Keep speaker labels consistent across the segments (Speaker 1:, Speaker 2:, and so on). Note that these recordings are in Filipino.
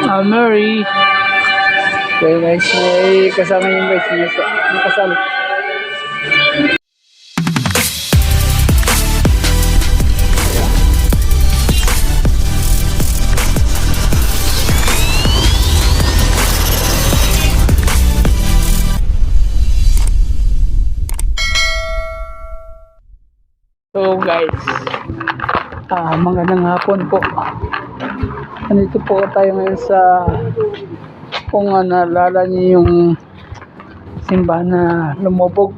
Speaker 1: Mary. Okay guys, may kasama yung guys, may kasama. So guys, magandang hapon po. Nandito po tayo ngayon sa, kung naalala niyo yung simbahan na lumubog.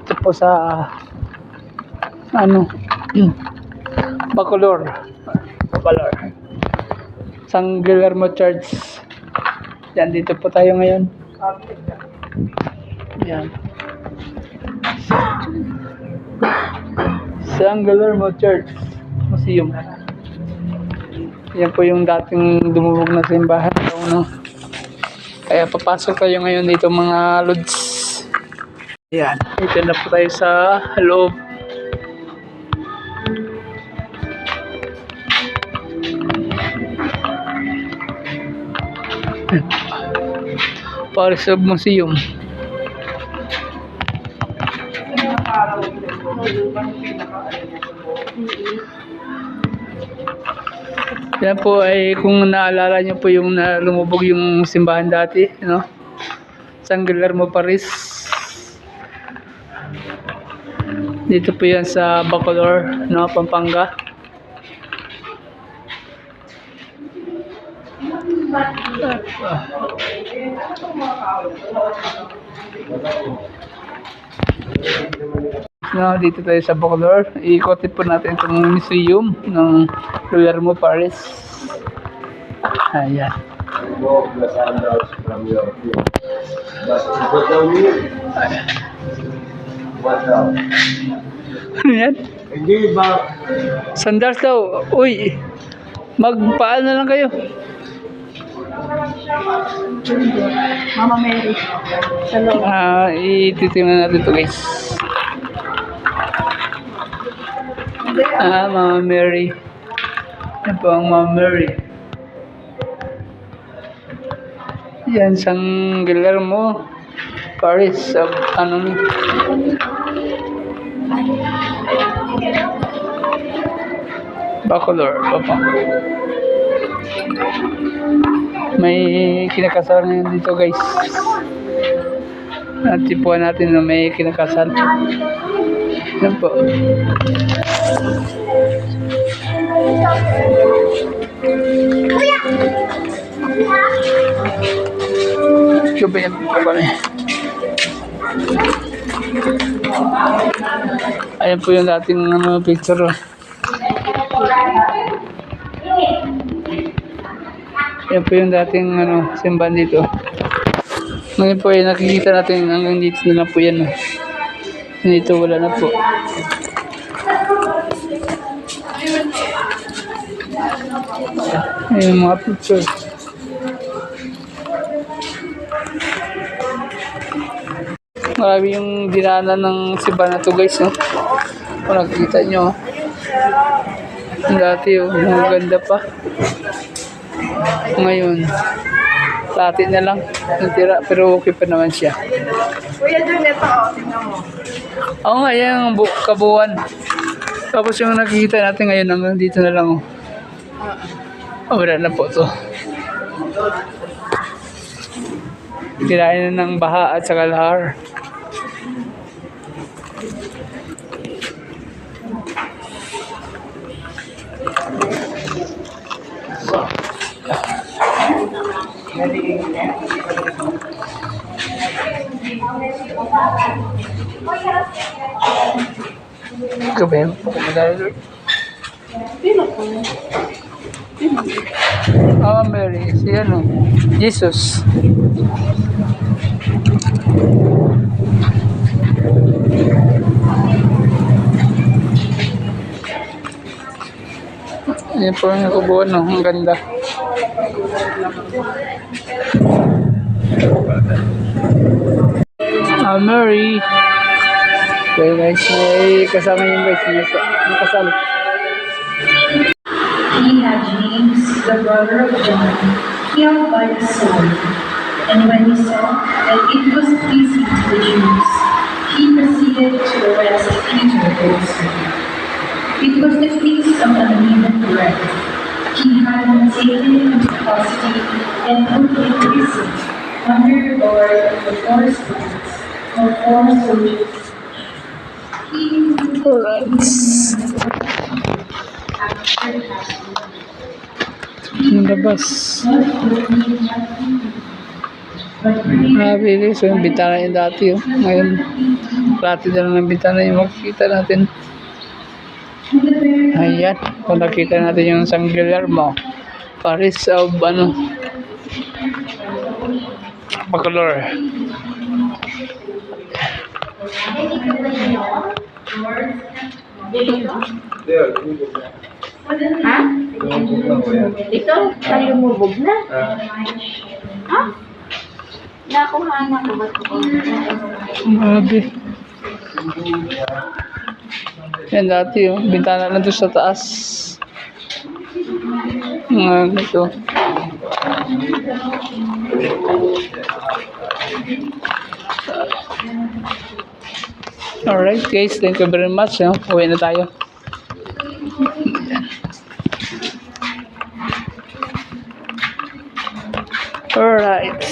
Speaker 1: Ito po sa Bacolor, San Guillermo Church. Yan, dito po tayo ngayon. Yan, San Guillermo Church Museum. Yan po yung dating dumubog na simbahan. Kaya papasok tayo ngayon dito mga lods. Yan, ito na po tayo sa loob. Paris of Museum. Yan po ay kung naalala niyo po yung lumubog yung simbahan dati, no? San Guillermo, Paris. Dito po yan sa Bacolor, no? Pampanga. No, dito tayo sa Bacolor. Iikotin po natin itong museum ng Guillermo, Paris. Ayan. Ano yan?
Speaker 2: Hindi ba?
Speaker 1: Sandals daw. Uy, magpaal na lang kayo.
Speaker 3: Mama Mary. Hello.
Speaker 1: Ititingnan natin ito guys. Mama Mary. Yan po ang Mama Mary. Yan, San Guillermo, Paris. Bacolor, Pampanga. May kinakasal ngayon dito guys. Tipuan natin na may kinakasal. Yan po. Coba yan po kami. Ayan po yung dating picture. Ayan po yung dating simbahan dito. Ngayon po ay nakikita natin hanggang dito na po yan. Dito wala na po. Ayan mga picture. Marami yung dinaanan ng simbahan na to guys, no? Kung nakikita nyo, dati maganda pa. Ngayon lati na lang natira, pero okay pa naman siya.
Speaker 3: Kuya Jun, ito tingnan mo.
Speaker 1: Oo nga, yung kabuuan. Tapos yung nakikita natin ngayon hanggang dito na lang. Wala na po to. Tirahin na ng baha at saka lahar. Gabi, pagkamadali. Mary, si Jesus. Yan po yung kubuhan, no? Ang ganda. Mary. Okay guys, may kasama yung guys, may kasama.
Speaker 3: Ina James, the brother of John,
Speaker 2: held by the sword. And when he saw that it was pleasing to the Jews, he proceeded to arrest Peter also. It was the feast of unleavened bread. He had him taken into custody and put in prison under the guard of the 4 squads or 4 soldiers. He
Speaker 1: Alright. Nalabas. Really, so yung bintana yung dati oh. Ngayon, dati na lang ng bintana yung makikita natin. Ayan, kung nakita natin yung San Guillermo, Paris of Bacolor.
Speaker 4: Ha? Ito, tayo lumubog na. Ha? Nakuha na ko ba ito?
Speaker 1: Grabe. Yan dati oh, bintana na doon sa taas. Ito. Alright guys, thank you very much. Uwi na tayo. Alright.